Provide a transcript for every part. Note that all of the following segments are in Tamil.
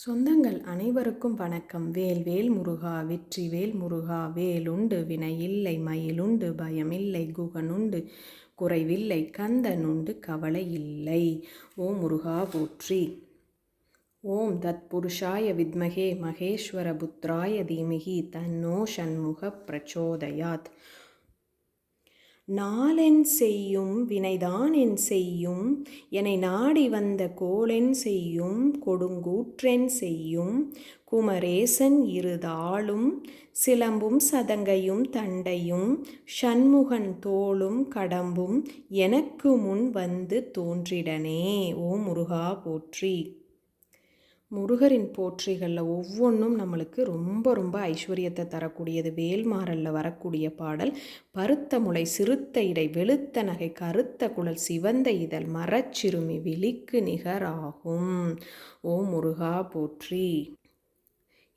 சொந்தங்கள் அனைவருக்கும் வணக்கம். வேல்வேல் முருகா வெற்றிவேல் முருகா. வேலுண்டு வினையில்லை மயிலுண்டு பயமில்லை குகனுண்டு குறைவில்லை கந்தனுண்டு கவலை இல்லை. ஓம் முருகா போற்றி. ஓம் தத்புருஷாய வித்மகே மகேஸ்வர புத்ராய தீமகி தன்னோ ஷண்முக பிரச்சோதயாத். நாளென் செய்யும் வினைதான் என் செய்யும் என்னை நாடி வந்த கோளென் செய்யும் கொடுங்கூற்றென் செய்யும் குமரேசன் இருதாளும் சிலம்பும் சதங்கையும் தண்டையும் ஷண்முகன் தோளும் கடம்பும் எனக்கு முன் வந்து தோன்றிடனே. ஓம் முருகா போற்றி. முருகரின் போற்றிகளில் ஒவ்வொன்றும் நம்மளுக்கு ரொம்ப ரொம்ப ஐஸ்வர்யத்தை தரக்கூடியது. வேல்மாறலில் வரக்கூடிய பாடல் பருத்த முளை சிறுத்த இடை வெளுத்த நகை கருத்த குழல் சிவந்த இதழ் மரச்சிறுமி விழிக்கு நிகராகும். ஓம் முருகா போற்றி.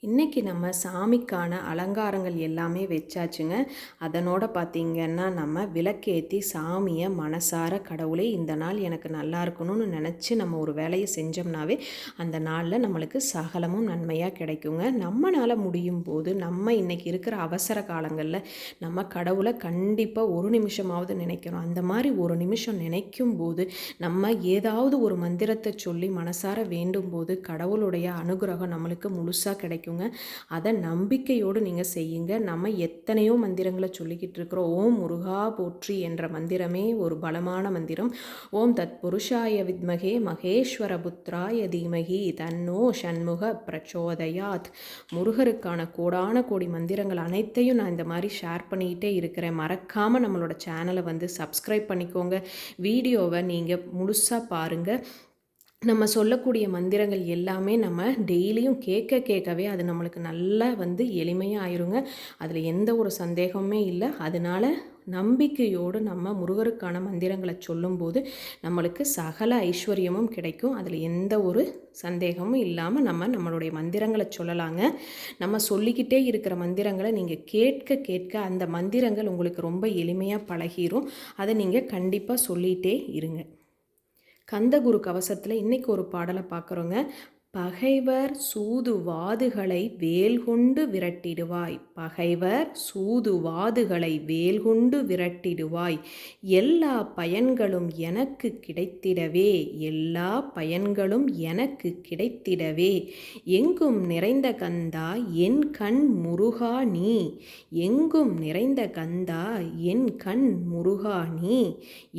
இன்றைக்கி நம்ம சாமிக்கான அலங்காரங்கள் எல்லாமே வச்சாச்சுங்க. அதனோட பார்த்திங்கன்னா நம்ம விளக்கேற்றி சாமியை மனசார கடவுளே இந்த நாள் எனக்கு நல்லா இருக்கணும்னு நினச்சி நம்ம ஒரு வேலையை செஞ்சோம்னாவே அந்த நாளில் நம்மளுக்கு சகலமும் நன்மையாக கிடைக்குங்க. நம்மளால் முடியும் போது நம்ம இன்றைக்கி இருக்கிற அவசர காலங்களில் நம்ம கடவுளை கண்டிப்பாக ஒரு நிமிஷமாவது நினைக்கணும். அந்த மாதிரி ஒரு நிமிஷம் நினைக்கும் போது நம்ம ஏதாவது ஒரு மந்திரத்தை சொல்லி மனசார வேண்டும் போது கடவுளுடைய அனுகிரகம் நம்மளுக்கு முழுசாக கிடைக்கும். அதை நம்பிக்கையோடு நீங்கள் செய்யுங்க. நம்ம எத்தனையோ மந்திரங்களை சொல்லிக்கிட்டு இருக்கிறோம். ஓம் முருகா போற்றி என்ற மந்திரமே ஒரு பலமான மந்திரம். ஓம் தத் புருஷாய வித்மகே மகேஸ்வர புத்ராய தீமகி தன்னோ ஷண்முக பிரச்சோதயாத். முருகருக்கான கோடான கோடி மந்திரங்கள் அனைத்தையும் நான் இந்த மாதிரி ஷேர் பண்ணிக்கிட்டே இருக்கிறேன். மறக்காமல் நம்மளோட சேனலை வந்து சப்ஸ்கிரைப் பண்ணிக்கோங்க. வீடியோவை நீங்கள் முழுசாக பாருங்கள். நம்ம சொல்லக்கூடிய மந்திரங்கள் எல்லாமே நம்ம டெய்லியும் கேட்கவே அது நம்மளுக்கு நல்லா வந்து எளிமையாக ஆயிருங்க. அதில் எந்த ஒரு சந்தேகமே இல்லை. அதனால் நம்பிக்கையோடு நம்ம முருகருக்கான மந்திரங்களை சொல்லும்போது நம்மளுக்கு சகல ஐஸ்வர்யமும் கிடைக்கும். அதில் எந்த ஒரு சந்தேகமும் இல்லாமல் நம்மளுடைய மந்திரங்களை சொல்லலாங்க. நம்ம சொல்லிக்கிட்டே இருக்கிற மந்திரங்களை நீங்கள் கேட்க அந்த மந்திரங்கள் உங்களுக்கு ரொம்ப எளிமையாக பழகிரும். அதை நீங்கள் கண்டிப்பாக சொல்லிகிட்டே இருங்க. கந்தகுரு கவசத்தில் இன்றைக்கி ஒரு பாடலை பார்க்குறோங்க. பகைவர் சூதுவாதுகளை வேல்கொண்டு விரட்டிடுவாய். பகைவர் சூதுவாதுகளை வேல்கொண்டு விரட்டிடுவாய். எல்லா பயன்களும் எனக்கு கிடைத்திடவே. எல்லா பயன்களும் எனக்கு கிடைத்திடவே. எங்கும் நிறைந்த கந்தா என் கண் முருகா நீ. எங்கும் நிறைந்த கந்தா என் கண் முருகா நீ.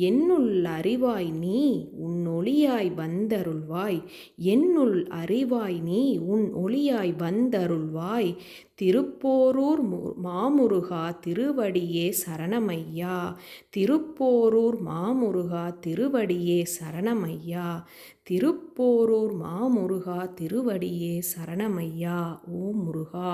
என்னுள் அறிவாய் நீ உன் ஒளியாய் வந்தருள்வாய். என்னுள் அறிவாய் நீ உன் ஒளியாய் வந்தருள்வாய். திருப்போரூர் மாமுருகா திருவடியே சரணமையா. திருப்போரூர் மாமுருகா திருவடியே சரணமையா. திருப்போரூர் மாமுருகா திருவடியே சரணமையா. ஓம் முருகா.